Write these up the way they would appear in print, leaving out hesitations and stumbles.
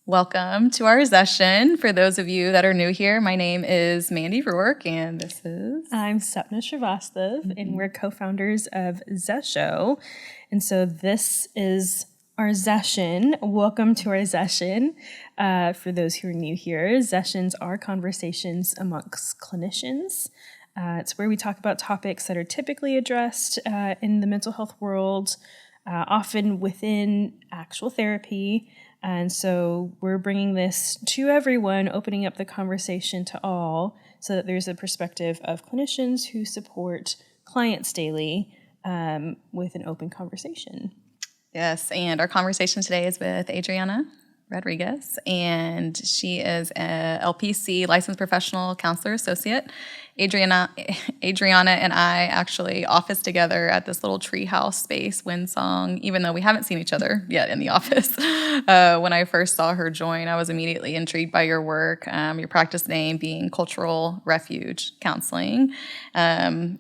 Welcome to our session. For those of you that are new here, my name is Mandy Rourke, and this is... I'm Sapna Srivastav, and we're co-founders of Zesho. And so this is our session. Welcome to our session. For those who are new here, sessions are conversations amongst clinicians. It's where we talk about topics that are typically addressed in the mental health world, often within actual therapy. And so we're bringing this to everyone, opening up the conversation to all, so that there's a perspective of clinicians who support clients daily with an open conversation. Yes, and our conversation today is with Adriana Rodriguez, and she is a LPC, Licensed Professional Counselor Associate. Adriana and I actually office together at this little treehouse space, Windsong, even though we haven't seen each other yet in the office. When I first saw her join, I was immediately intrigued by your work, your practice name being Cultural Refuge Counseling. And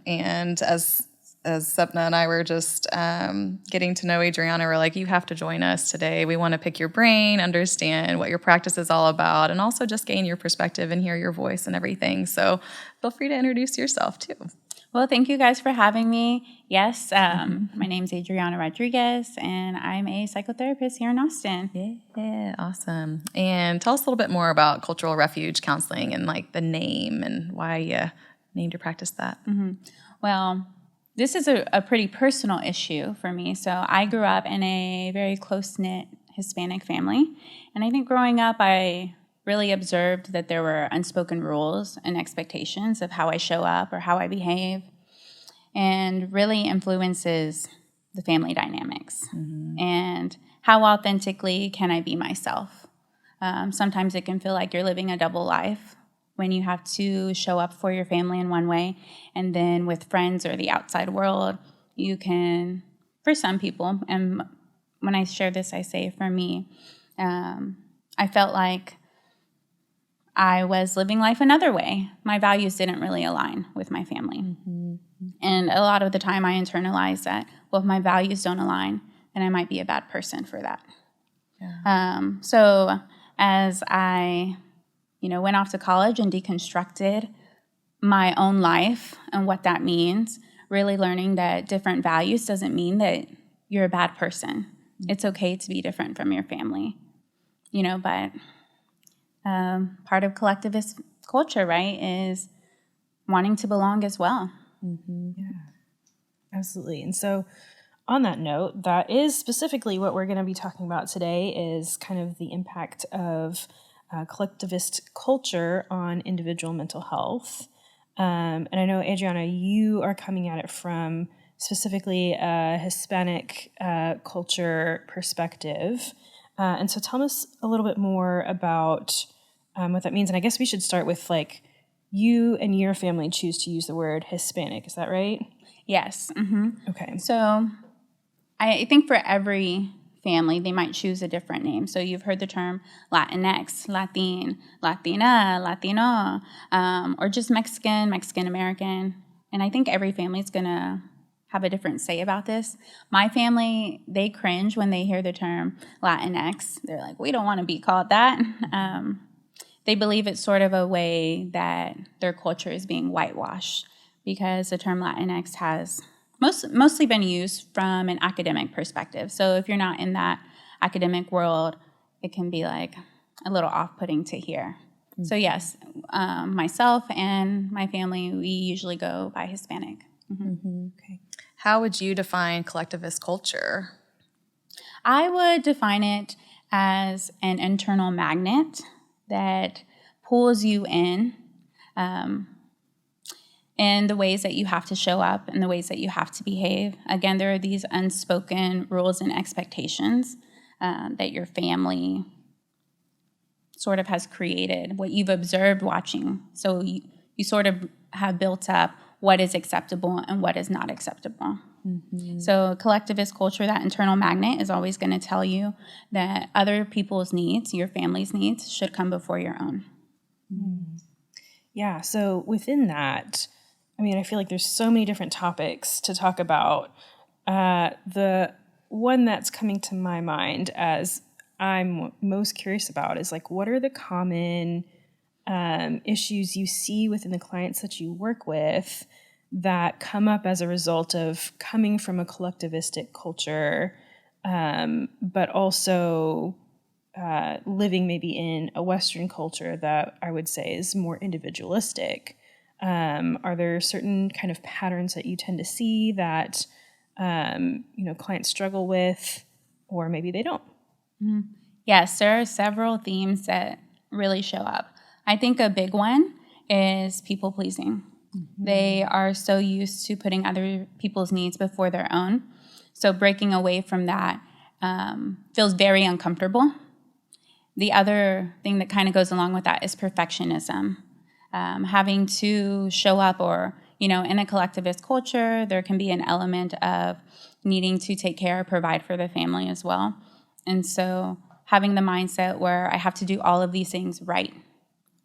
as Sapna and I were just getting to know Adriana, we're like, you have to join us today. We want to pick your brain, understand what your practice is all about, and also just gain your perspective and hear your voice and everything. So feel free to introduce yourself too. Well, thank you guys for having me. Yes, my name's Adriana Rodriguez, and I'm a psychotherapist here in Austin. Yeah, awesome. And tell us a little bit more about Cultural Refuge Counseling and like the name and why you named your practice that. Well, this is a pretty personal issue for me. So I grew up in a very close-knit Hispanic family. And I think growing up, I really observed that there were unspoken rules and expectations of how I show up or how I behave, and really influences the family dynamics. And how authentically can I be myself? Sometimes it can feel like you're living a double life when you have to show up for your family in one way, and then with friends or the outside world, you can, for some people, and when I share this, I say for me, I felt like I was living life another way. My values didn't really align with my family. And a lot of the time I internalized that, well, if my values don't align, then I might be a bad person for that. So as I went off to college and deconstructed my own life and what that means, really learning that different values doesn't mean that you're a bad person. It's okay to be different from your family, but part of collectivist culture, right, is wanting to belong as well. Yeah, absolutely. And so on that note, that is specifically what we're going to be talking about today, is kind of the impact of collectivist culture on individual mental health. And I know, Adriana, you are coming at it from specifically a Hispanic culture perspective. And so tell us a little bit more about what that means. And I guess we should start with, like, you and your family choose to use the word Hispanic. Is that right? Yes. Okay. So I think for every family, they might choose a different name. So you've heard the term Latinx, Latin, Latina, Latino, or just Mexican, Mexican-American. And I think every family is going to have a different say about this. My family, they cringe when they hear the term Latinx. They're like, we don't want to be called that. They believe it's sort of a way that their culture is being whitewashed, because the term Latinx has mostly been used from an academic perspective. So if you're not in that academic world, it can be like a little off-putting to hear. So yes, myself and my family, we usually go by Hispanic. Okay. How would you define collectivist culture? I would define it as an internal magnet that pulls you in the ways that you have to show up and the ways that you have to behave. Again, there are these unspoken rules and expectations that your family sort of has created, what you've observed watching. So you sort of have built up what is acceptable and what is not acceptable. So collectivist culture, that internal magnet, is always going to tell you that other people's needs, your family's needs, should come before your own. Yeah, so within that, I mean, I feel like there's so many different topics to talk about. The one that's coming to my mind as I'm most curious about is like, what are the common issues you see within the clients that you work with that come up as a result of coming from a collectivistic culture, but also living maybe in a Western culture that I would say is more individualistic? Are there certain kind of patterns that you tend to see that clients struggle with, or maybe they don't? Yes, there are several themes that really show up. I think a big one is people pleasing. They are so used to putting other people's needs before their own. So breaking away from that feels very uncomfortable. The other thing that kind of goes along with that is perfectionism. Having to show up, or, in a collectivist culture, there can be an element of needing to take care or provide for the family as well. And so having the mindset where I have to do all of these things right,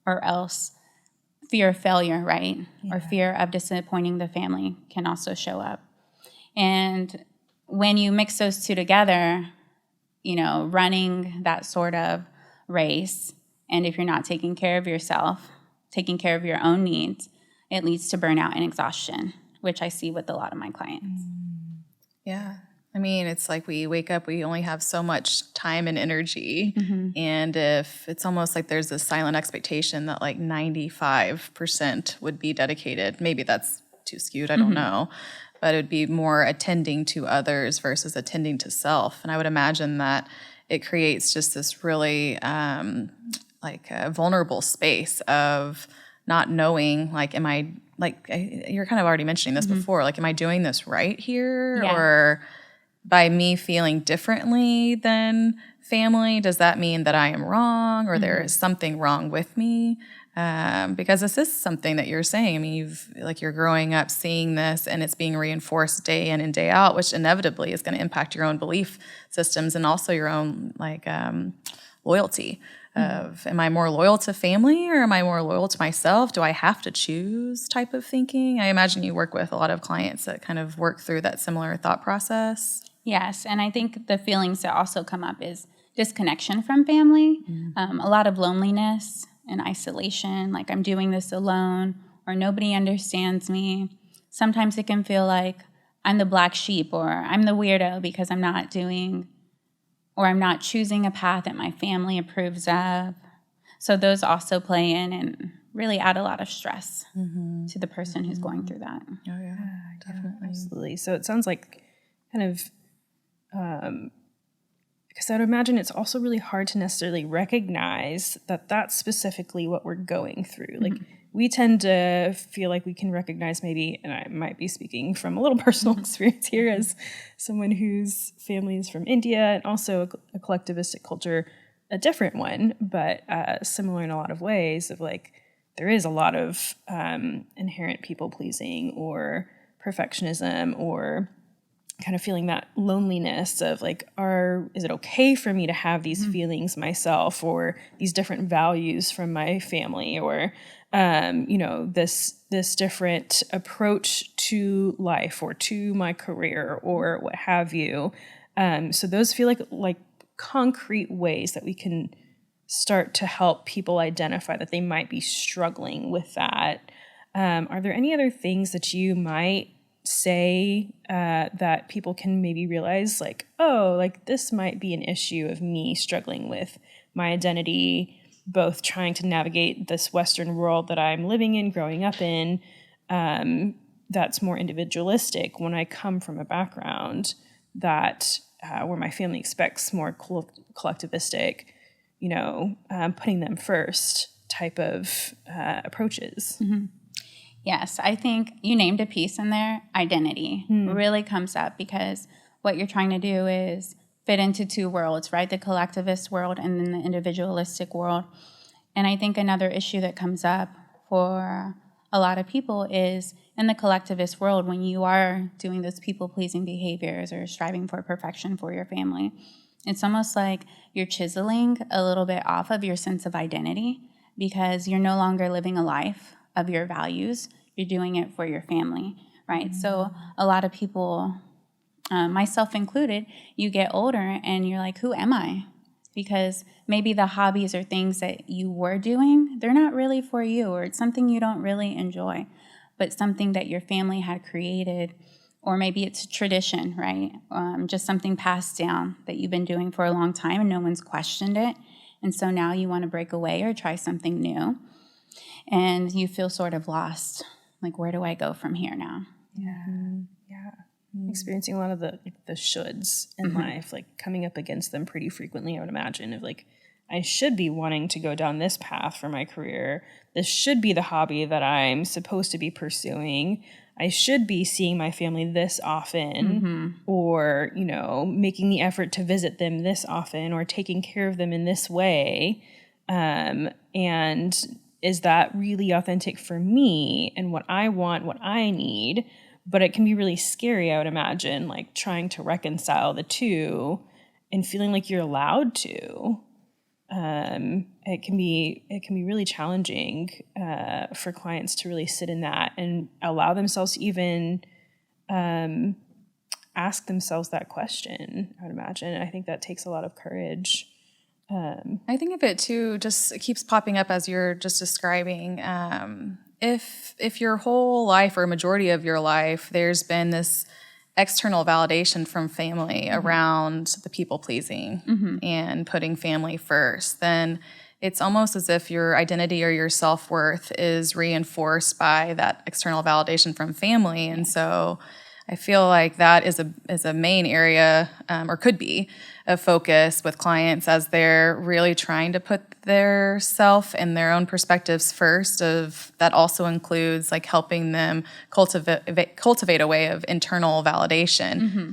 or else fear of failure, right? Yeah. Or fear of disappointing the family can also show up. And when you mix those two together, running that sort of race, and if you're not taking care of yourself, taking care of your own needs, it leads to burnout and exhaustion, which I see with a lot of my clients. Yeah. I mean, it's like we wake up, we only have so much time and energy. And if it's almost like there's this silent expectation that like 95% would be dedicated, maybe that's too skewed, I don't know, but it would be more attending to others versus attending to self. And I would imagine that it creates just this really like a vulnerable space of not knowing, like, am I, like, you're kind of already mentioning this before, like, am I doing this right here? Yeah. Or by me feeling differently than family, does that mean that I am wrong, or there is something wrong with me? Because this is something that you're saying. I mean, you're growing up seeing this, and it's being reinforced day in and day out, which inevitably is going to impact your own belief systems and also your own loyalty. Of, am I more loyal to family, or am I more loyal to myself? Do I have to choose type of thinking? I imagine you work with a lot of clients that kind of work through that similar thought process. Yes, and I think the feelings that also come up is disconnection from family, a lot of loneliness and isolation, like I'm doing this alone, or nobody understands me. Sometimes it can feel like I'm the black sheep, or I'm the weirdo because I'm not doing, or I'm not choosing a path that my family approves of. So those also play in and really add a lot of stress to the person who's going through that. Oh, yeah, definitely. Absolutely. So it sounds like kind of, because I would imagine it's also really hard to necessarily recognize that that's specifically what we're going through. Like, we tend to feel like we can recognize maybe, and I might be speaking from a little personal experience here as someone whose family is from India, and also a collectivistic culture, a different one, but similar in a lot of ways, of like, there is a lot of inherent people pleasing or perfectionism, or kind of feeling that loneliness of like, is it okay for me to have these feelings myself, or these different values from my family, or this different approach to life or to my career or what have you. So those feel like concrete ways that we can start to help people identify that they might be struggling with that. Are there any other things that you might say that people can maybe realize, like, oh, like this might be an issue of me struggling with my identity, both trying to navigate this Western world that I'm living in, growing up in, that's more individualistic, when I come from a background that where my family expects more collectivistic, putting them first type of approaches. Yes, I think you named a piece in there. Identity really comes up, because what you're trying to do is fit into two worlds, right? The collectivist world and then the individualistic world. And I think another issue that comes up for a lot of people is in the collectivist world, when you are doing those people-pleasing behaviors or striving for perfection for your family, it's almost like you're chiseling a little bit off of your sense of identity, because you're no longer living a life of your values. You're doing it for your family, right? So a lot of people, myself included, you get older and you're like, who am I? because maybe the hobbies or things that you were doing, they're not really for you, or it's something you don't really enjoy, but something that your family had created, or maybe it's a tradition, right? Just something passed down that you've been doing for a long time and no one's questioned it. And so now you want to break away or try something new, and you feel sort of lost. Like, where do I go from here now? Yeah. Experiencing a lot of the shoulds in life, like coming up against them pretty frequently, I would imagine, of like, I should be wanting to go down this path for my career. This should be the hobby that I'm supposed to be pursuing. I should be seeing my family this often, or, you know, making the effort to visit them this often, or taking care of them in this way. And is that really authentic for me and what I want, what I need? But it can be really scary, I would imagine, like trying to reconcile the two and feeling like you're allowed to. It can be really challenging for clients to really sit in that and allow themselves to even ask themselves that question, I would imagine. I think that takes a lot of courage. I think of it too, just it keeps popping up as you're just describing. If your whole life or a majority of your life, there's been this external validation from family around the people pleasing and putting family first, then it's almost as if your identity or your self-worth is reinforced by that external validation from family. And so I feel like that is a main area, or could be, of focus with clients as they're really trying to put their self and their own perspectives first. Of that also includes like helping them cultivate a way of internal validation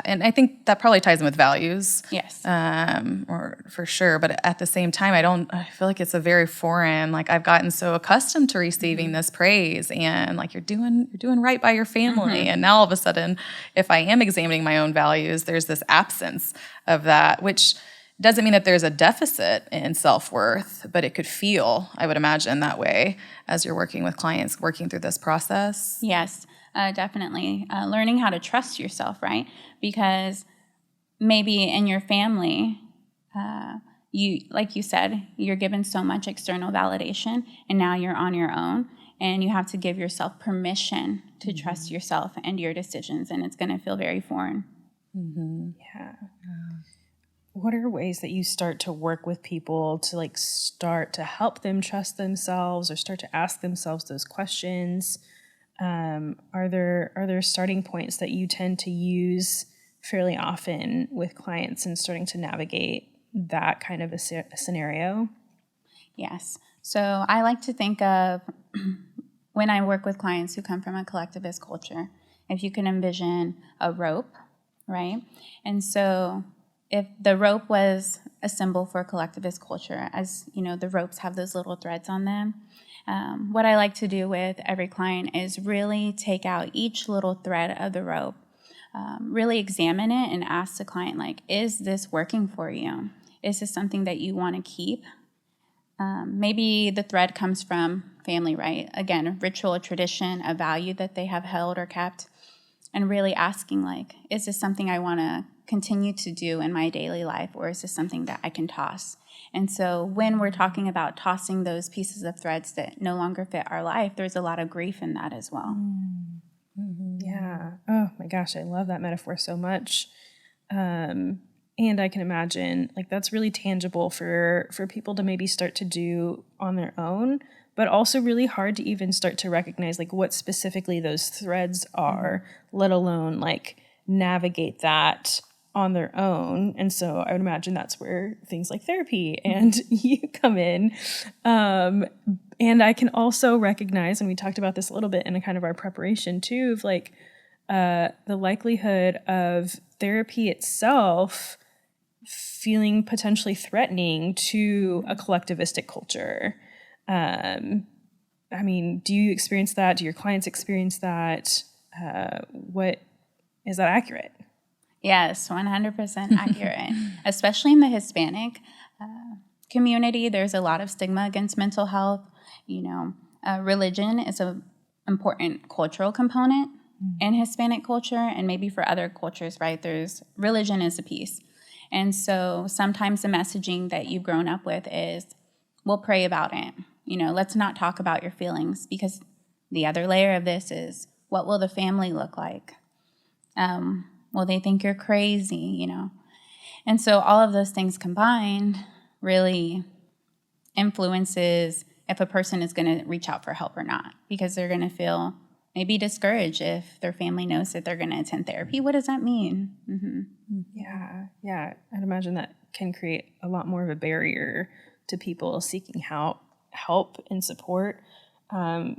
and I think that probably ties in with values. Yes. Or for sure. But at the same time, I feel like it's a very foreign, like I've gotten so accustomed to receiving this praise and like you're doing right by your family. And now all of a sudden, if I am examining my own values, there's this absence of that, which doesn't mean that there's a deficit in self-worth, but it could feel, I would imagine, that way as you're working with clients, working through this process. Yes, definitely. Learning how to trust yourself, right? Because maybe in your family, you, like you said, you're given so much external validation, and now you're on your own, and you have to give yourself permission to trust yourself and your decisions, and it's going to feel very foreign. Yeah. What are ways that you start to work with people to like start to help them trust themselves or start to ask themselves those questions? Are there starting points that you tend to use fairly often with clients and starting to navigate that kind of a scenario? Yes. So I like to think of when I work with clients who come from a collectivist culture, if you can envision a rope, right? And so if the rope was a symbol for collectivist culture, as you know, the ropes have those little threads on them. What I like to do with every client is really take out each little thread of the rope, really examine it and ask the client, like, is this working for you? Is this something that you want to keep? Maybe the thread comes from family, right? Again, a ritual, a tradition, a value that they have held or kept, and really asking, like, is this something I want to continue to do in my daily life, or is this something that I can toss? And so when we're talking about tossing those pieces of threads that no longer fit our life, there's a lot of grief in that as well. Yeah. Oh my gosh, I love that metaphor so much. And I can imagine like that's really tangible for people to maybe start to do on their own, but also really hard to even start to recognize like what specifically those threads are, let alone like navigate that on their own. And so I would imagine that's where things like therapy and you come in. And I can also recognize, and we talked about this a little bit in a kind of our preparation too, of like the likelihood of therapy itself feeling potentially threatening to a collectivistic culture. I mean, do you experience that? Do your clients experience that? What is that accurate? Yes, 100% accurate. Especially in the Hispanic community, there's a lot of stigma against mental health. You know, religion is an important cultural component in Hispanic culture, and maybe for other cultures, right? There's religion is a piece. And so sometimes the messaging that you've grown up with is, we'll pray about it. Let's not talk about your feelings, because the other layer of this is, what will the family look like? Will they think you're crazy, And so all of those things combined really influences if a person is going to reach out for help or not, because they're going to feel maybe discouraged if their family knows that they're going to attend therapy. What does that mean? Yeah. I'd imagine that can create a lot more of a barrier to people seeking help and support,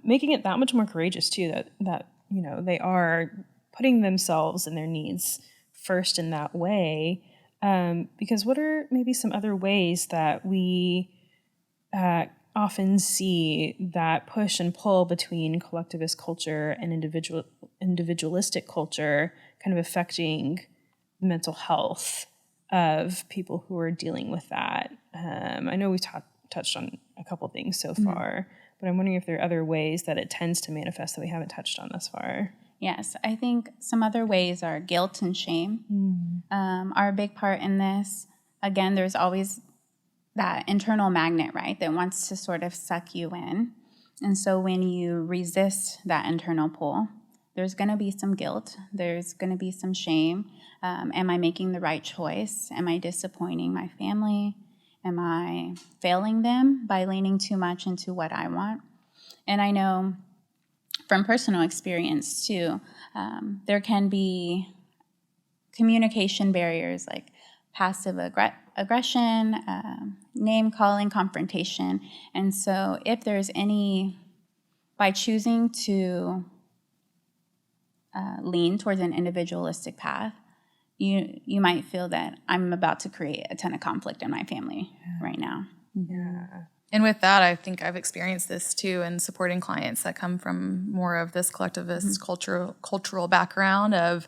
making it that much more courageous too, that they are putting themselves and their needs first in that way. Because what are maybe some other ways that we often see that push and pull between collectivist culture and individualistic culture kind of affecting mental health of people who are dealing with that? I know we've touched on a couple things so far, but I'm wondering if there are other ways that it tends to manifest that we haven't touched on thus far. Yes, I think some other ways are guilt and shame are a big part in this. Again, there's always that internal magnet, right, that wants to sort of suck you in. And so when you resist that internal pull, there's going to be some guilt. There's going to be some shame. Am I making the right choice? Am I disappointing my family? Am I failing them by leaning too much into what I want? And I know from personal experience too, there can be communication barriers like passive aggression, name-calling, confrontation. And so if there's by choosing to lean towards an individualistic path, you might feel that I'm about to create a ton of conflict in my family right now. Yeah. And with that, I think I've experienced this too in supporting clients that come from more of this collectivist cultural background of,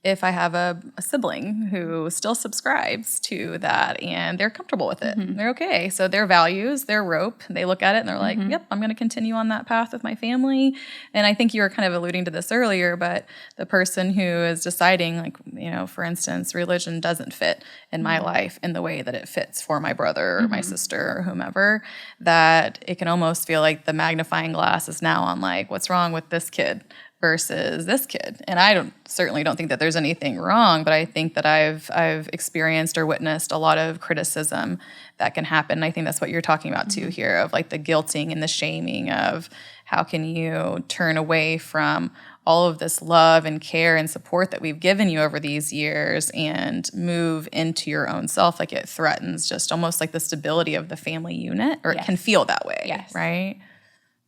if I have a sibling who still subscribes to that and they're comfortable with it, they're okay. So their values, their rope, they look at it and they're like, yep, I'm going to continue on that path with my family. And I think you were kind of alluding to this earlier, but the person who is deciding, like, for instance, religion doesn't fit in my life in the way that it fits for my brother or my sister or whomever, that it can almost feel like the magnifying glass is now on, like, what's wrong with this kid versus this kid. And I certainly don't think that there's anything wrong, but I think that I've experienced or witnessed a lot of criticism that can happen. And I think that's what you're talking about too here, of like the guilting and the shaming of, how can you turn away from all of this love and care and support that we've given you over these years and move into your own self? Like, it threatens just almost like the stability of the family unit, or it can feel that way, right?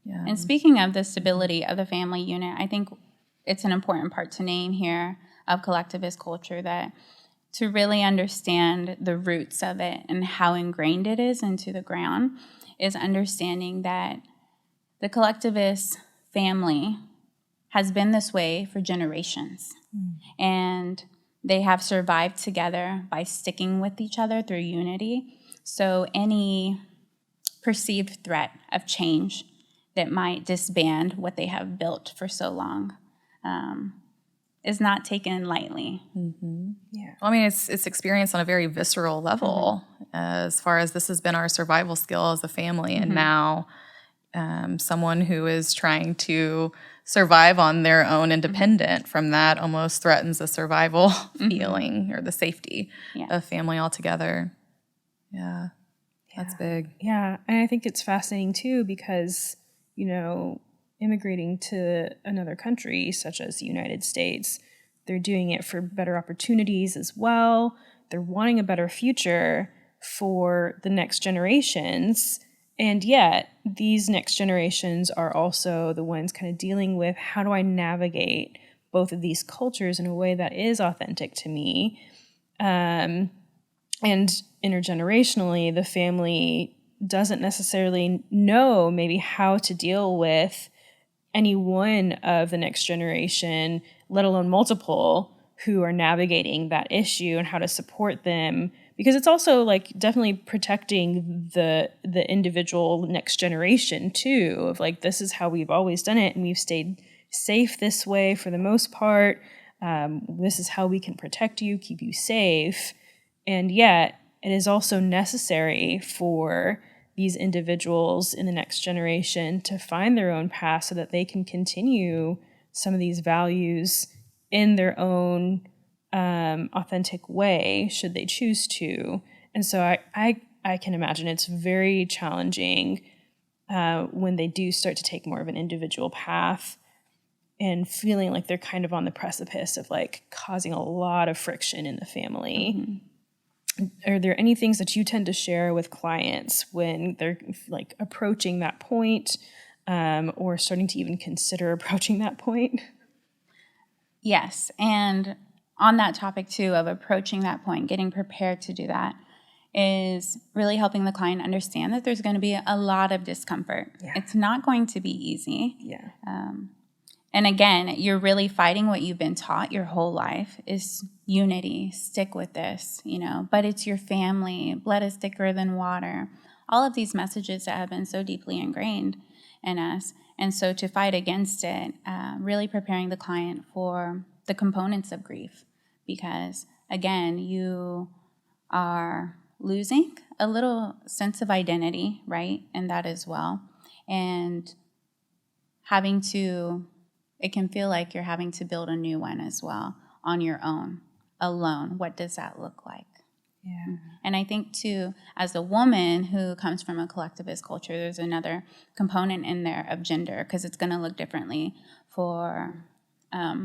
Yeah. And speaking of the stability of the family unit, I think it's an important part to name here of collectivist culture, that to really understand the roots of it and how ingrained it is into the ground is understanding that the collectivist family has been this way for generations. And they have survived together by sticking with each other through unity. So any perceived threat of change that might disband what they have built for so long is not taken lightly. Yeah. Well, I mean, it's experienced on a very visceral level, as far as this has been our survival skill as a family, and now someone who is trying to survive on their own independent from that almost threatens the survival feeling or the safety of family altogether. Yeah, that's big. Yeah, and I think it's fascinating too, because immigrating to another country such as the United States, they're doing it for better opportunities as well. They're wanting a better future for the next generations. And yet these next generations are also the ones kind of dealing with, how do I navigate both of these cultures in a way that is authentic to me? And intergenerationally, the family doesn't necessarily know maybe how to deal with any one of the next generation, let alone multiple, who are navigating that issue and how to support them. Because it's also like definitely protecting the individual next generation too, of like, this is how we've always done it and we've stayed safe this way for the most part. This is how we can protect you, keep you safe. And yet, it is also necessary for these individuals in the next generation to find their own path so that they can continue some of these values in their own authentic way, should they choose to. And so I can imagine it's very challenging when they do start to take more of an individual path and feeling like they're kind of on the precipice of like causing a lot of friction in the family. Are there any things that you tend to share with clients when they're like approaching that point, or starting to even consider approaching that point? Yes. And on that topic too of approaching that point, getting prepared to do that, is really helping the client understand that there's going to be a lot of discomfort. Yeah. It's not going to be easy. Yeah. And again, you're really fighting what you've been taught your whole life is unity, stick with this, but it's your family, blood is thicker than water. All of these messages that have been so deeply ingrained in us. And so to fight against it, really preparing the client for the components of grief, because again, you are losing a little sense of identity, right? And that as well. And it can feel like you're having to build a new one as well on your own, alone. What does that look like? Yeah. And I think too, as a woman who comes from a collectivist culture, there's another component in there of gender, because it's going to look differently for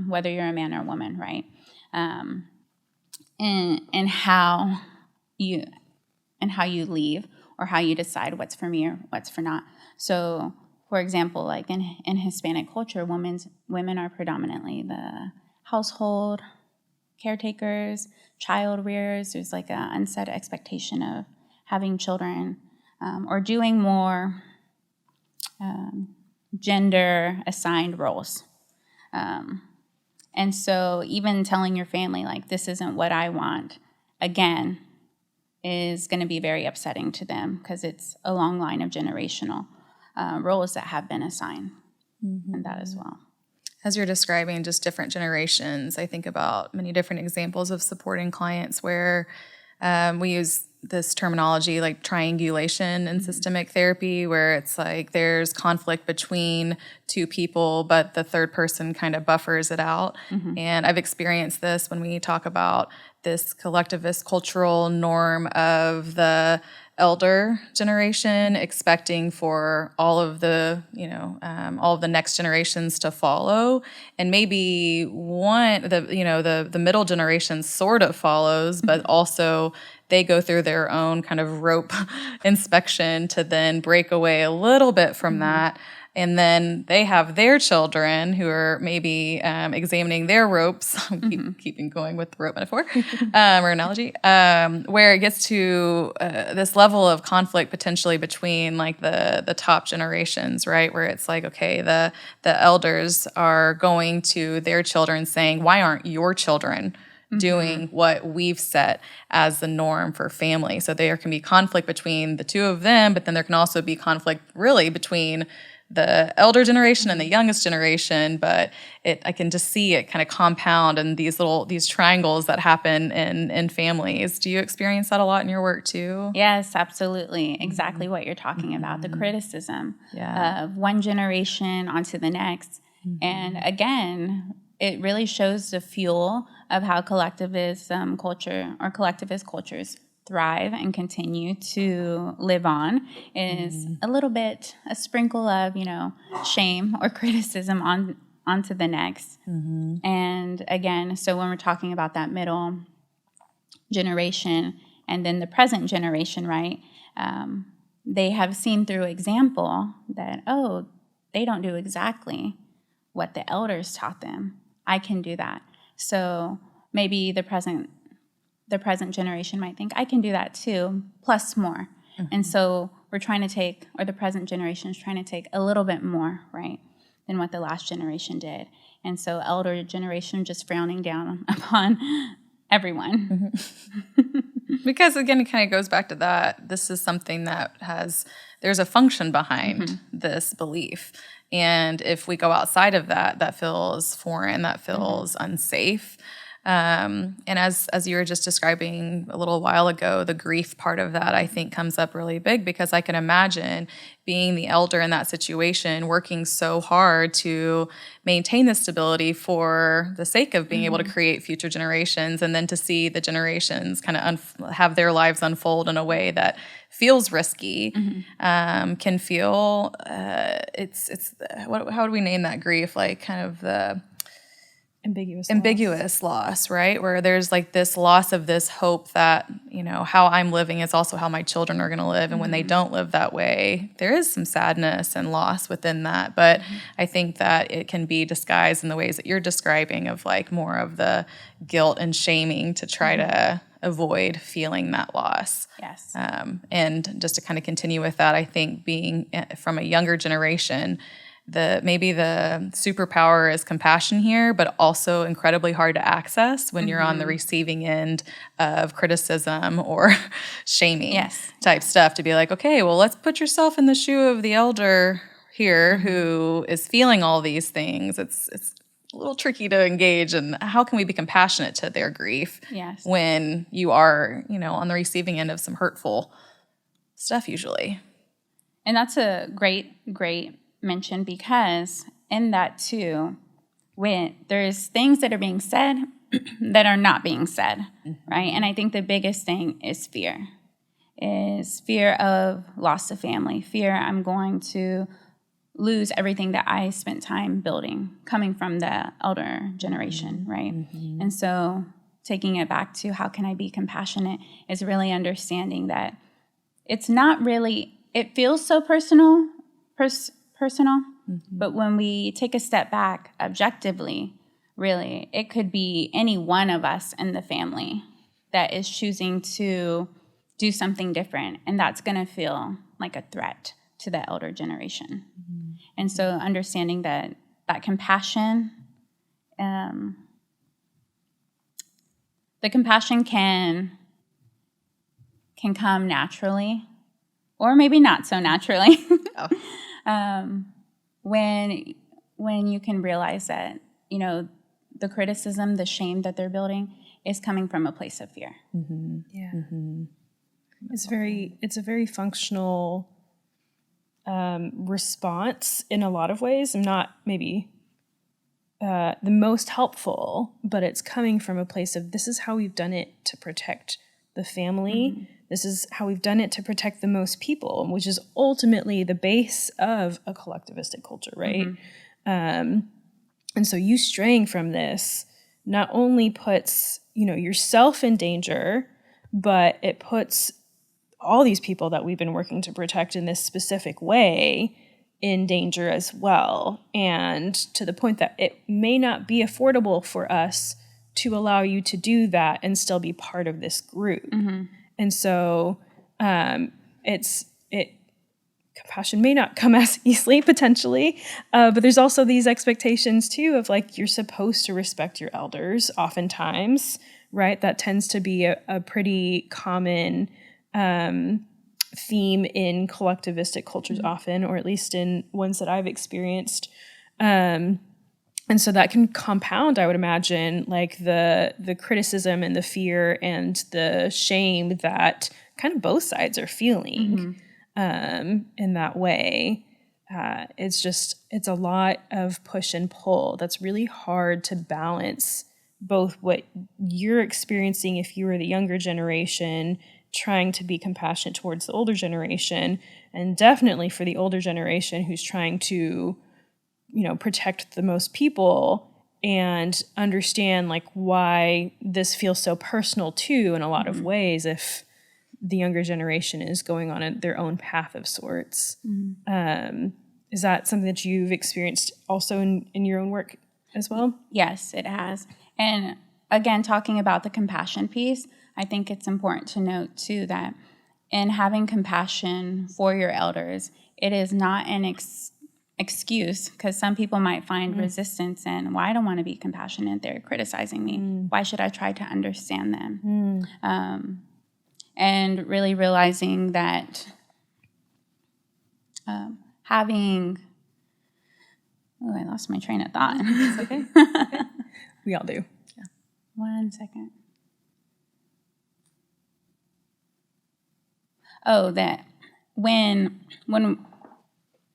whether you're a man or a woman, right? And how you leave, or how you decide what's for me or what's for not. So, for example, like in Hispanic culture, women are predominantly the household caretakers, child rearers. There's like an unset expectation of having children, or doing more gender-assigned roles. And so even telling your family, like, this isn't what I want, again, is going to be very upsetting to them, because it's a long line of generational roles that have been assigned, and that as well. As you're describing just different generations, I think about many different examples of supporting clients where we use this terminology like triangulation in systemic therapy, where it's like there's conflict between two people, but the third person kind of buffers it out. And I've experienced this when we talk about this collectivist cultural norm of the elder generation expecting for all of the next generations to follow, and maybe the middle generation sort of follows, but also they go through their own kind of rope inspection to then break away a little bit from that. And then they have their children who are maybe examining their ropes, keeping going with the rope metaphor or analogy, where it gets to this level of conflict potentially between like the top generations, right? Where it's like, okay, the elders are going to their children saying, why aren't your children doing what we've set as the norm for family? So there can be conflict between the two of them, but then there can also be conflict really between the elder generation and the youngest generation, but I can just see it kind of compound in these triangles that happen in families. Do you experience that a lot in your work too? Yes, absolutely. Exactly what you're talking about, the criticism of one generation onto the next. And again, it really shows the fuel of how collectivism culture or collectivist cultures thrive and continue to live on is a sprinkle of, shame or criticism onto the next. And again, so when we're talking about that middle generation and then the present generation, right, they have seen through example that, they don't do exactly what the elders taught them. I can do that. So maybe the present generation might think, I can do that too, plus more. And so we're trying to take, or the present generation is trying to take a little bit more, right, than what the last generation did. And so elder generation just frowning down upon everyone. Because again, it kind of goes back to that. This is something that there's a function behind this belief. And if we go outside of that, that feels foreign, that feels unsafe. And as you were just describing a little while ago, the grief part of that, I think, comes up really big, because I can imagine being the elder in that situation, working so hard to maintain the stability for the sake of being able to create future generations, and then to see the generations kind of have their lives unfold in a way that feels risky, can feel, how do we name that grief? Like kind of the ambiguous loss, right? Where there's like this loss of this hope that, how I'm living is also how my children are going to live. And when they don't live that way, there is some sadness and loss within that. But I think that it can be disguised in the ways that you're describing, of like more of the guilt and shaming to try to avoid feeling that loss. Yes. And just to kind of continue with that, I think being from a younger generation, maybe the superpower is compassion here, but also incredibly hard to access when you're on the receiving end of criticism or shaming type stuff, to be like, okay, well, let's put yourself in the shoe of the elder here who is feeling all these things. It's a little tricky to engage, and how can we be compassionate to their grief when you are, on the receiving end of some hurtful stuff usually. And that's a great mention, because in that too, when there's things that are being said that are not being said, right? And I think the biggest thing is fear of loss of family, fear I'm going to lose everything that I spent time building, coming from the elder generation, right? And so taking it back to how can I be compassionate is really understanding that it's not really, it feels so personal, but when we take a step back objectively, really, it could be any one of us in the family that is choosing to do something different, and that's going to feel like a threat to the elder generation. And so understanding that compassion, the compassion can come naturally, or maybe not so naturally. When you can realize that, the criticism, the shame that they're building is coming from a place of fear. It's a very functional response in a lot of ways. Not maybe the most helpful, but it's coming from a place of, this is how we've done it to protect the family. This is how we've done it to protect the most people, which is ultimately the base of a collectivistic culture, right? And so you straying from this not only puts, yourself in danger, but it puts all these people that we've been working to protect in this specific way in danger as well. And to the point that it may not be affordable for us to allow you to do that and still be part of this group. And so compassion may not come as easily, potentially, but there's also these expectations too of like, you're supposed to respect your elders oftentimes, right? That tends to be a pretty common theme in collectivistic cultures often, or at least in ones that I've experienced. And so that can compound, I would imagine, like the criticism and the fear and the shame that kind of both sides are feeling in that way. It's a lot of push and pull that's really hard to balance, both what you're experiencing if you were the younger generation, trying to be compassionate towards the older generation, and definitely for the older generation who's trying to protect the most people, and understand like why this feels so personal too in a lot of ways if the younger generation is going on their own path of sorts. Is that something that you've experienced also in your own work as well? Yes, it has. And again, talking about the compassion piece, I think it's important to note too that in having compassion for your elders, it is not an excuse, because some people might find resistance in, well, I don't want to be compassionate, they're criticizing me. Why should I try to understand them? And really realizing that I lost my train of thought. Okay. We all do. 1 second. Oh, that when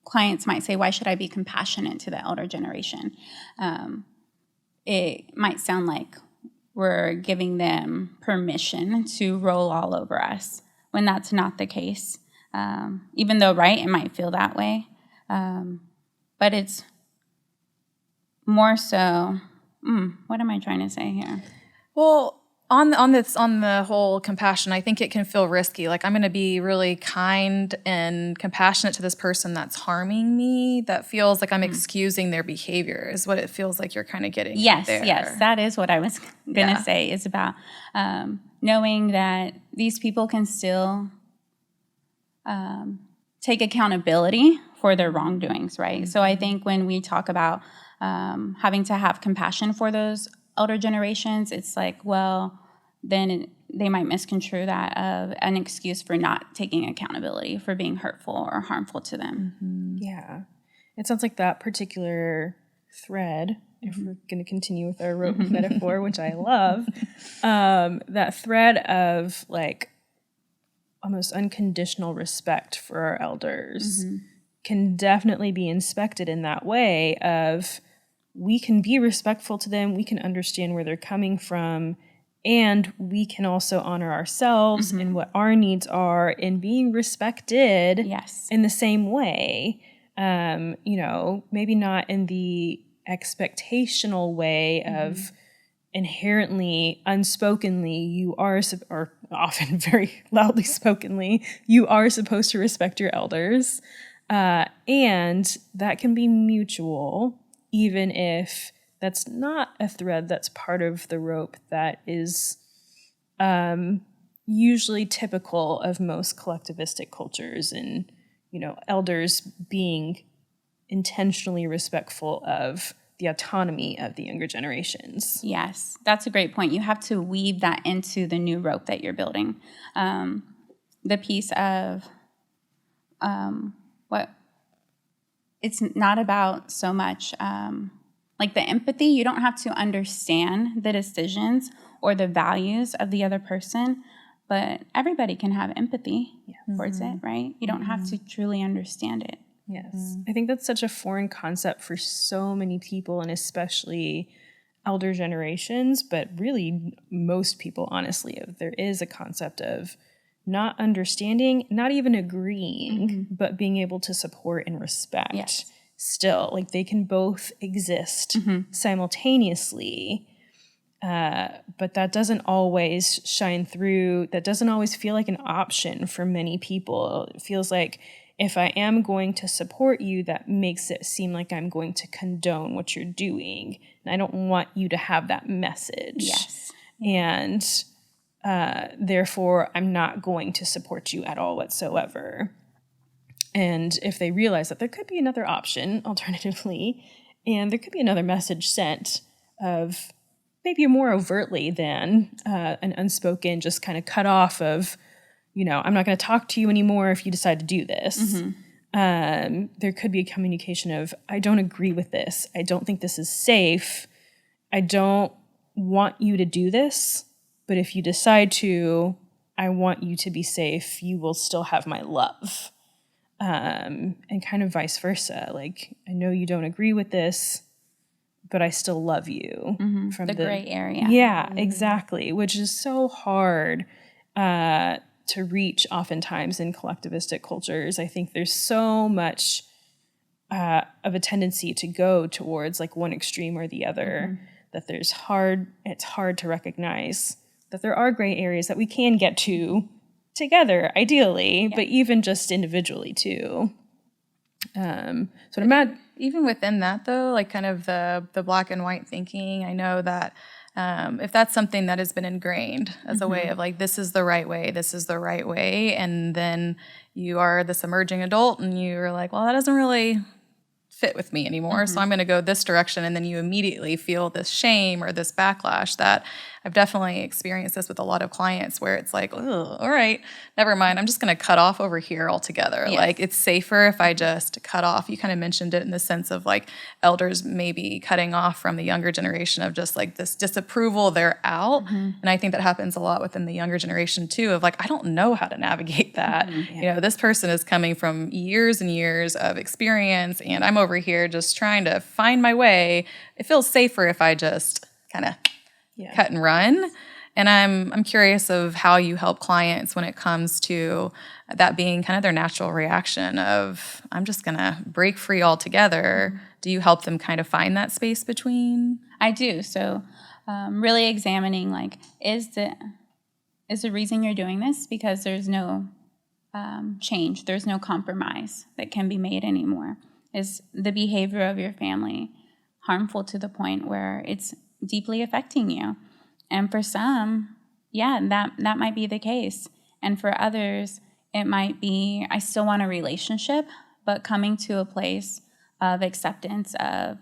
clients might say, why should I be compassionate to the elder generation? It might sound like we're giving them permission to roll all over us when that's not the case. Even though, right, it might feel that way. But it's more so, what am I trying to say here? Well, on the whole compassion, I think it can feel risky. Like, I'm going to be really kind and compassionate to this person that's harming me. That feels like I'm excusing their behavior, is what it feels like you're kind of getting at there. Yes, that is what I was going to say, is about knowing that these people can still take accountability for their wrongdoings, right? Mm-hmm. So I think when we talk about having to have compassion for those older generations, it's like, well, then they might misconstrue that of an excuse for not taking accountability for being hurtful or harmful to them. Mm-hmm. Yeah. It sounds like that particular thread, if we're going to continue with our rope metaphor, which I love, that thread of like almost unconditional respect for our elders can definitely be inspected in that way of, we can be respectful to them, we can understand where they're coming from, and we can also honor ourselves and what our needs are in being respected in the same way. Maybe not in the expectational way of inherently, unspokenly, you are, or often very loudly spokenly, you are supposed to respect your elders. And that can be mutual, even if that's not a thread that's part of the rope that is usually typical of most collectivistic cultures, and, elders being intentionally respectful of the autonomy of the younger generations. Yes, that's a great point. You have to weave that into the new rope that you're building. The piece of it's not about so much like the empathy. You don't have to understand the decisions or the values of the other person, but everybody can have empathy towards it, right? You don't have to truly understand it. Yes. I think that's such a foreign concept for so many people, and especially elder generations, but really most people, honestly. There is a concept of not understanding, not even agreeing, but being able to support and respect still. Like, they can both exist simultaneously, but that doesn't always shine through. That doesn't always feel like an option for many people. It feels like, if I am going to support you, that makes it seem like I'm going to condone what you're doing. And I don't want you to have that message. Yes. And therefore, I'm not going to support you at all whatsoever. And if they realize that there could be another option, alternatively, and there could be another message sent of maybe more overtly than an unspoken, just kind of cut off of, I'm not going to talk to you anymore if you decide to do this. There could be a communication of, I don't agree with this. I don't think this is safe. I don't want you to do this. But if you decide to, I want you to be safe. You will still have my love. And kind of vice versa. Like, I know you don't agree with this, but I still love you. From the gray area. Yeah, exactly. Which is so hard to reach oftentimes in collectivistic cultures. I think there's so much of a tendency to go towards like one extreme or the other, that it's hard to recognize that there are gray areas that we can get to together, ideally, but even just individually too. So I'm not... Even within that, though, like kind of the black and white thinking, I know that if that's something that has been ingrained as a way of like, this is the right way, and then you are this emerging adult and you're like, well, that doesn't really fit with me anymore. So I'm going to go this direction. And then you immediately feel this shame or this backlash. That I've definitely experienced this with a lot of clients where it's like, oh, all right, never mind. I'm just going to cut off over here altogether. Yes. Like, it's safer if I just cut off. You kind of mentioned it in the sense of like elders maybe cutting off from the younger generation of just like this disapproval, they're out. And I think that happens a lot within the younger generation too, of like, I don't know how to navigate that. You know, this person is coming from years and years of experience, and I'm over here just trying to find my way. It feels safer if I just kind of cut and run. And I'm curious of how you help clients when it comes to that being kind of their natural reaction of, I'm just going to break free altogether. Do you help them kind of find that space between? I do. So really examining, like, is the reason you're doing this because there's no change, there's no compromise that can be made anymore? Is the behavior of your family harmful to the point where it's deeply affecting you? And for some, that might be the case. And for others, it might be, I still want a relationship, but coming to a place of acceptance of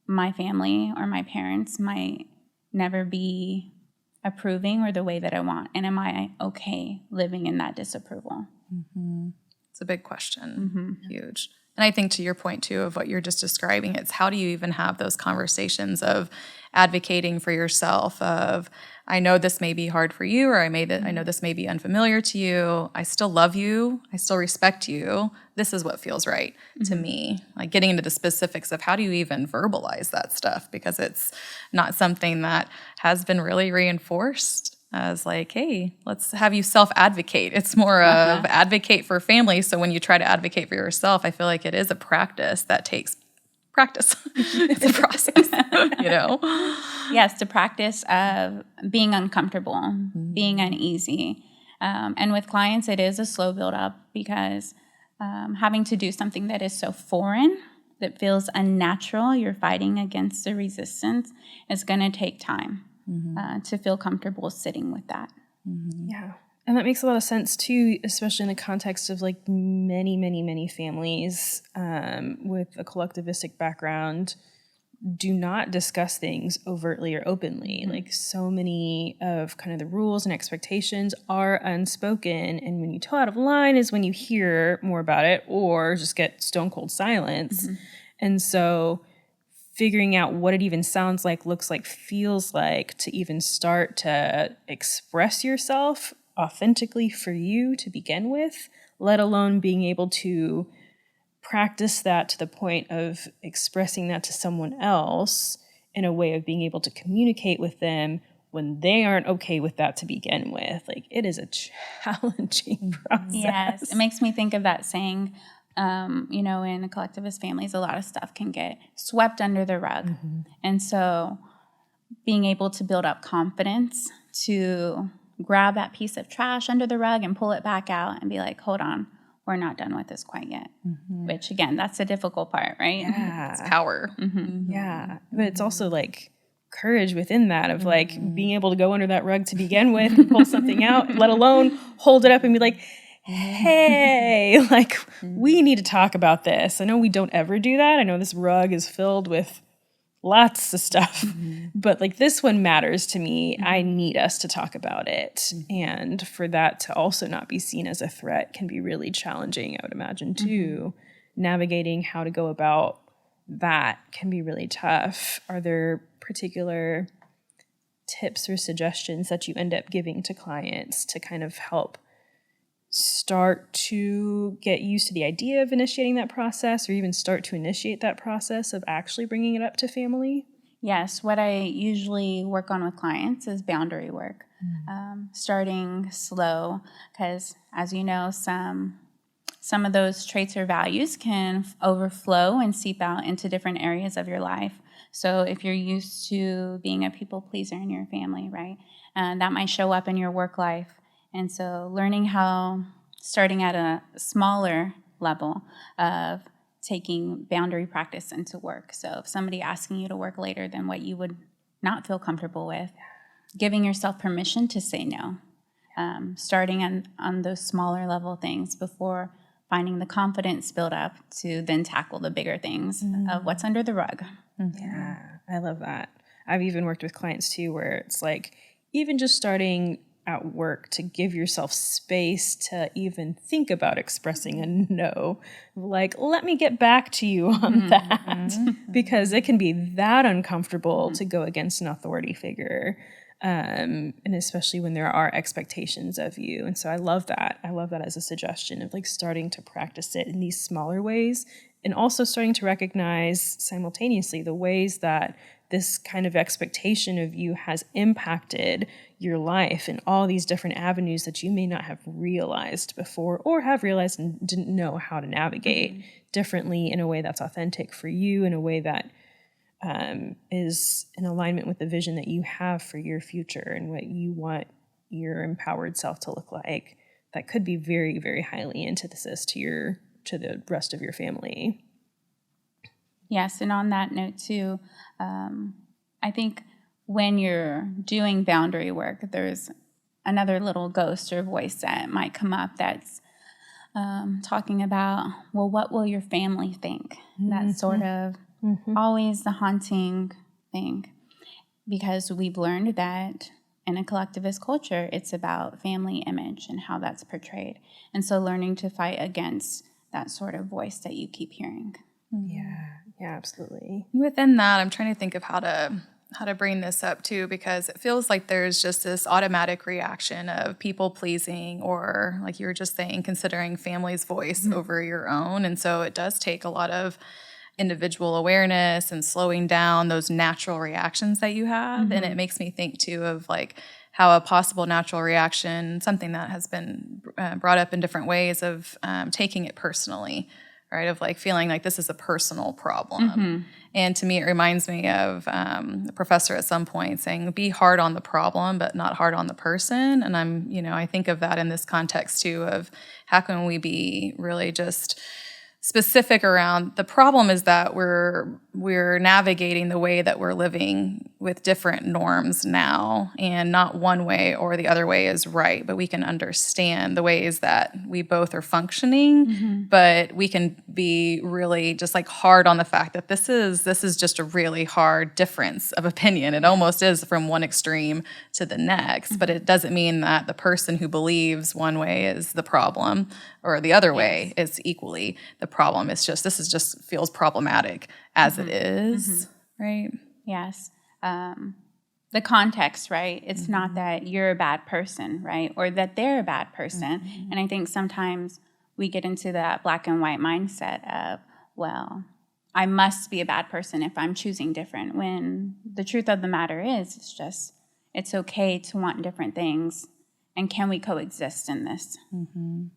my family or my parents might never be approving or the way that I want. And am I okay living in that disapproval? It's a big question. Huge. And I think to your point too of what you're just describing, it's how do you even have those conversations of advocating for yourself of, I know this may be hard for you, or I know this may be unfamiliar to you. I still love you. I still respect you. This is what feels right to me. Like getting into the specifics of how do you even verbalize that stuff, because it's not something that has been really reinforced as like, hey, let's have you self-advocate. It's more of advocate for family. So when you try to advocate for yourself, I feel like it is a practice that takes practice. It's a process, you know? Yes, the practice of being uncomfortable, being uneasy. And with clients, it is a slow build up because having to do something that is so foreign, that feels unnatural, you're fighting against the resistance, is going to take time to feel comfortable sitting with that. Yeah. And that makes a lot of sense too, especially in the context of like many families with a collectivistic background do not discuss things overtly or openly. Like so many of kind of the rules and expectations are unspoken. And when you toe out of line is when you hear more about it or just get stone cold silence. And so figuring out what it even sounds like, looks like, feels like to even start to express yourself authentically for you to begin with, let alone being able to practice that to the point of expressing that to someone else in a way of being able to communicate with them when they aren't okay with that to begin with. Like, it is a challenging process. Yes, it makes me think of that saying, in collectivist families, a lot of stuff can get swept under the rug. And so being able to build up confidence to grab that piece of trash under the rug and pull it back out and be like, hold on, we're not done with this quite yet. Which, again, that's the difficult part, right? Yeah. It's power. Yeah. But it's also like courage within that of like being able to go under that rug to begin with and pull something out, let alone hold it up and be like, hey, like, we need to talk about this. I know we don't ever do that. I know this rug is filled with lots of stuff, but like this one matters to me. I need us to talk about it. And for that to also not be seen as a threat can be really challenging, I would imagine, too. Navigating how to go about that can be really tough. Are there particular tips or suggestions that you end up giving to clients to kind of help start to get used to the idea of initiating that process, or even start to initiate that process of actually bringing it up to family? Yes, what I usually work on with clients is boundary work, starting slow, because as you know, some of those traits or values can overflow and seep out into different areas of your life. So if you're used to being a people pleaser in your family, right, that might show up in your work life. And so learning how, starting at a smaller level of taking boundary practice into work. So if somebody asking you to work later than what you would not feel comfortable with, giving yourself permission to say no, starting on those smaller level things before finding the confidence build up to then tackle the bigger things of what's under the rug. Yeah, I love that. I've even worked with clients too, where it's like, even just starting at work to give yourself space to even think about expressing a no. Like, let me get back to you on that. Because it can be that uncomfortable to go against an authority figure. And especially when there are expectations of you. And so I love that. I love that as a suggestion of like starting to practice it in these smaller ways, and also starting to recognize simultaneously the ways that this kind of expectation of you has impacted your life in all these different avenues that you may not have realized before, or have realized and didn't know how to navigate differently in a way that's authentic for you, in a way that is in alignment with the vision that you have for your future and what you want your empowered self to look like. That could be very, very highly antithesis to the rest of your family. Yes, and on that note too, I think when you're doing boundary work, there's another little ghost or voice that might come up that's talking about, well, what will your family think? That sort of always the haunting thing, because we've learned that in a collectivist culture, it's about family image and how that's portrayed. And so learning to fight against that sort of voice that you keep hearing. Yeah, absolutely. Within that, I'm trying to think of how to bring this up too, because it feels like there's just this automatic reaction of people pleasing, or like you were just saying, considering family's voice over your own. And so it does take a lot of individual awareness and slowing down those natural reactions that you have. And it makes me think too of like how a possible natural reaction, something that has been brought up in different ways of taking it personally, right? Of like feeling like this is a personal problem. And to me, it reminds me of a professor at some point saying, be hard on the problem, but not hard on the person. And I think of that in this context too, of how can we be really just specific around the problem is that we're navigating the way that we're living with different norms now, and not one way or the other way is right, but we can understand the ways that we both are functioning, but we can be really just like hard on the fact that this is just a really hard difference of opinion. It almost is from one extreme to the next, but it doesn't mean that the person who believes one way is the problem or the other way is equally the problem. It's just, this is just feels problematic as it is, right? Yes. The context, right? It's not that you're a bad person, right? Or that they're a bad person. And I think sometimes we get into that black and white mindset of, well, I must be a bad person if I'm choosing different, when the truth of the matter is, it's okay to want different things. And can we coexist in this? And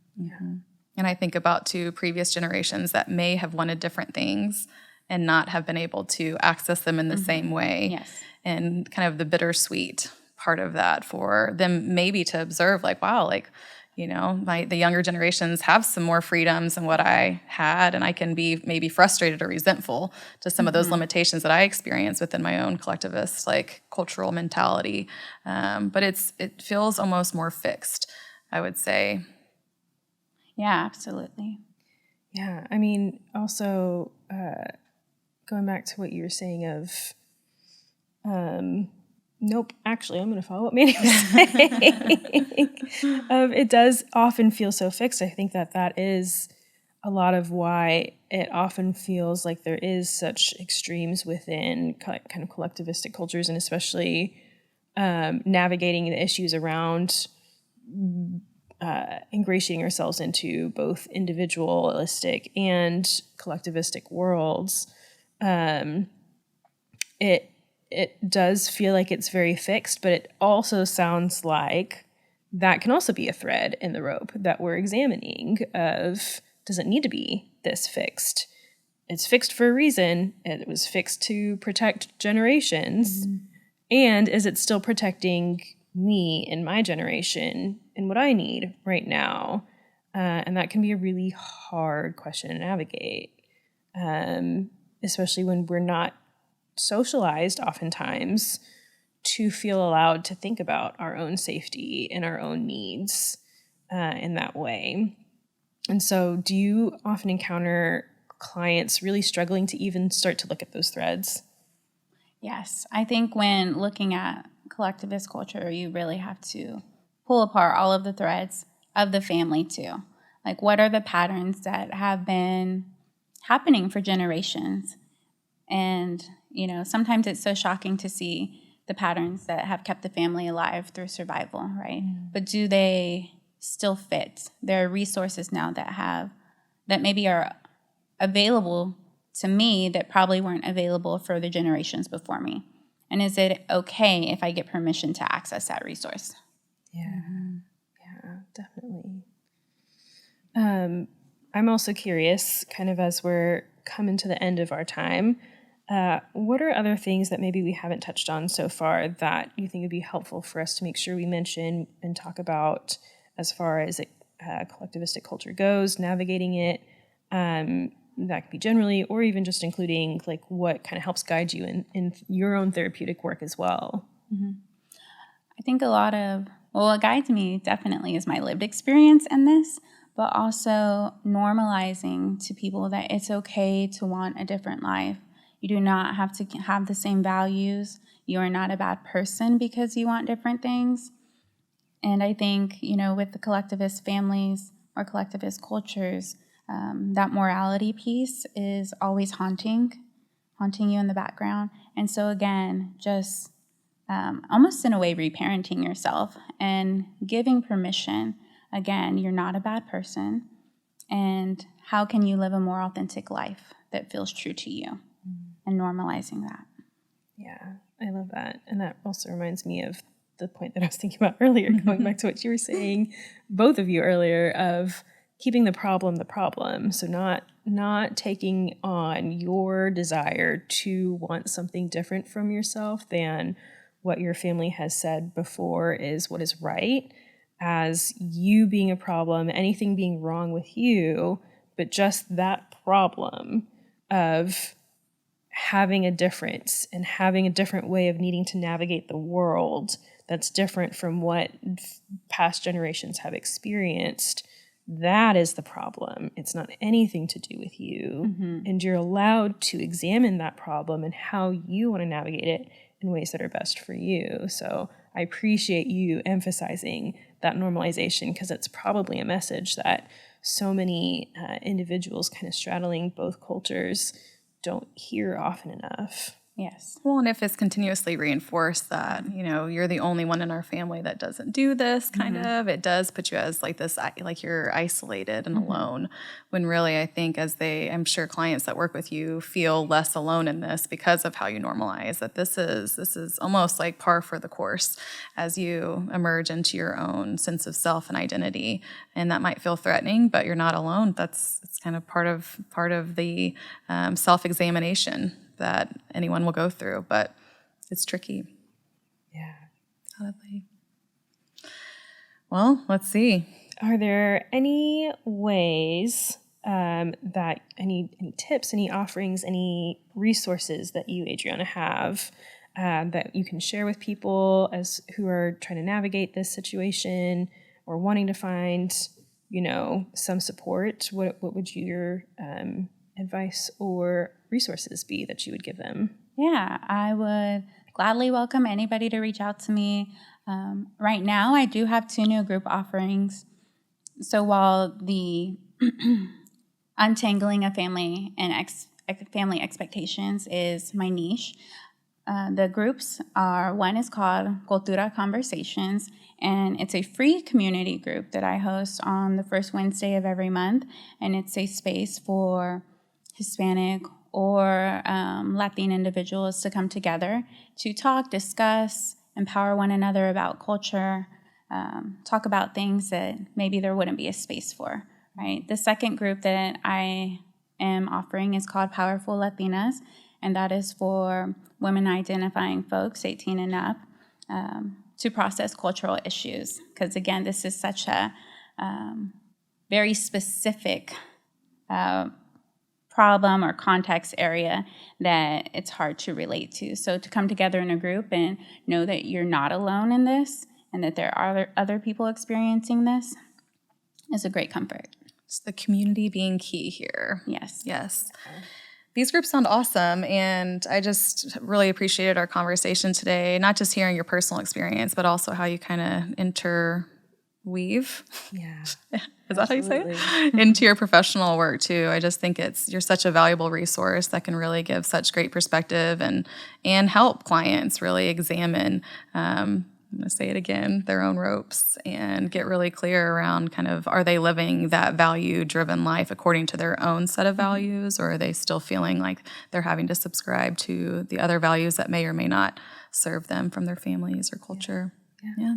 I think about two previous generations that may have wanted different things and not have been able to access them in the same way. Yes. And kind of the bittersweet part of that for them maybe to observe, like, wow, like, the younger generations have some more freedoms than what I had, and I can be maybe frustrated or resentful to some of those limitations that I experience within my own collectivist, like, cultural mentality. But it feels almost more fixed, I would say. Yeah, absolutely. Yeah, I mean, also going back to what you were saying of, nope, actually, I'm going to follow what Manny was saying. It does often feel so fixed. I think that is a lot of why it often feels like there is such extremes within kind of collectivistic cultures, and especially navigating the issues around ingratiating ourselves into both individualistic and collectivistic worlds. It does feel like it's very fixed, but it also sounds like that can also be a thread in the rope that we're examining of, does it need to be this fixed? It's fixed for a reason. It was fixed to protect generations. And is it still protecting me and my generation and what I need right now? And that can be a really hard question to navigate, especially when we're not socialized oftentimes to feel allowed to think about our own safety and our own needs in that way. And so do you often encounter clients really struggling to even start to look at those threads? Yes, I think when looking at collectivist culture, you really have to pull apart all of the threads of the family too. Like, what are the patterns that have been happening for generations? And, sometimes it's so shocking to see the patterns that have kept the family alive through survival, right? But do they still fit? There are resources now that maybe are available to me that probably weren't available for the generations before me. And is it okay if I get permission to access that resource? Yeah, yeah, definitely. I'm also curious, kind of as we're coming to the end of our time, what are other things that maybe we haven't touched on so far that you think would be helpful for us to make sure we mention and talk about as far as collectivistic culture goes, navigating it? That could be generally, or even just including like what kind of helps guide you in your own therapeutic work as well. I think what guides me definitely is my lived experience in this, but also normalizing to people that it's okay to want a different life. You do not have to have the same values. You are not a bad person because you want different things. And I think, with the collectivist families or collectivist cultures, that morality piece is always haunting you in the background. And so again, just almost in a way reparenting yourself and giving permission. Again, you're not a bad person. And how can you live a more authentic life that feels true to you? And normalizing that. Yeah, I love that. And that also reminds me of the point that I was thinking about earlier, going back to what you were saying, both of you earlier, of keeping the problem. So not taking on your desire to want something different from yourself than what your family has said before is what is right, as you being a problem, anything being wrong with you, but just that problem of having a difference and having a different way of needing to navigate the world that's different from what past generations have experienced. That is the problem. It's not anything to do with you. And you're allowed to examine that problem and how you want to navigate it in ways that are best for you. So I appreciate you emphasizing that normalization, because it's probably a message that so many individuals kind of straddling both cultures don't hear often enough. Yes. Well, and if it's continuously reinforced that, you're the only one in our family that doesn't do this kind of, it does put you as like this, like you're isolated and alone, when really I think I'm sure clients that work with you feel less alone in this because of how you normalize that this is almost like par for the course as you emerge into your own sense of self and identity. And that might feel threatening, but you're not alone. It's kind of part of the self-examination that anyone will go through, but it's tricky. Yeah. Sadly. Well, let's see. Are there any ways that any tips, any offerings, any resources that you, Adriana, have that you can share with people as who are trying to navigate this situation or wanting to find, some support? What would your advice or resources be that you would give them? Yeah, I would gladly welcome anybody to reach out to me. Right now, I do have 2 new group offerings. So while the untangling of family and family expectations is my niche, the groups one is called Cultura Conversations, and it's a free community group that I host on the first Wednesday of every month, and it's a space for Hispanic or Latin individuals to come together to talk, discuss, empower one another about culture, talk about things that maybe there wouldn't be a space for, right? The second group that I am offering is called Powerful Latinas, and that is for women identifying folks 18 and up to process cultural issues. Because again, this is such a very specific problem or context area that it's hard to relate to. So to come together in a group and know that you're not alone in this and that there are other people experiencing this is a great comfort. Just the community being key here. Yes. Yes. These groups sound awesome, and I just really appreciated our conversation today, not just hearing your personal experience, but also how you kind of interweave. Yeah. Is that how you say it? Into your professional work too. I just think you're such a valuable resource that can really give such great perspective and help clients really examine, I'm going to say it again, their own ropes and get really clear around kind of, are they living that value-driven life according to their own set of values, or are they still feeling like they're having to subscribe to the other values that may or may not serve them from their families or culture? Yeah.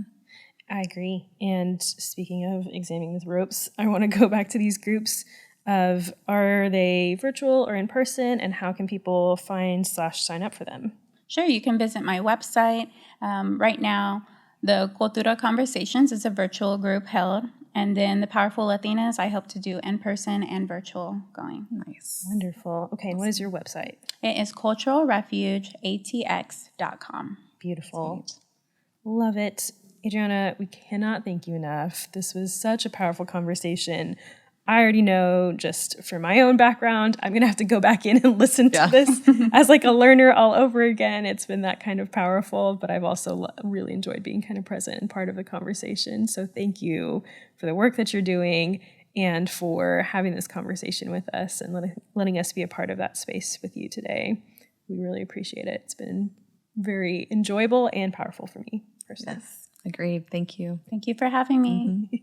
I agree. And speaking of examining the ropes, I want to go back to these groups of, are they virtual or in person, and how can people find/sign up for them? Sure, you can visit my website. Right now, the Cultura Conversations is a virtual group held, and then the Powerful Latinas, I hope to do in person and virtual going. Nice. Wonderful. Okay, and what is your website? It is culturalrefugeatx.com. Beautiful. Love it. Adriana, we cannot thank you enough. This was such a powerful conversation. I already know, just for my own background, I'm going to have to go back in and listen to this as like a learner all over again. It's been that kind of powerful, but I've also really enjoyed being kind of present and part of the conversation. So thank you for the work that you're doing and for having this conversation with us and letting us be a part of that space with you today. We really appreciate it. It's been very enjoyable and powerful for me personally. Yes, agreed. Thank you. Thank you for having me.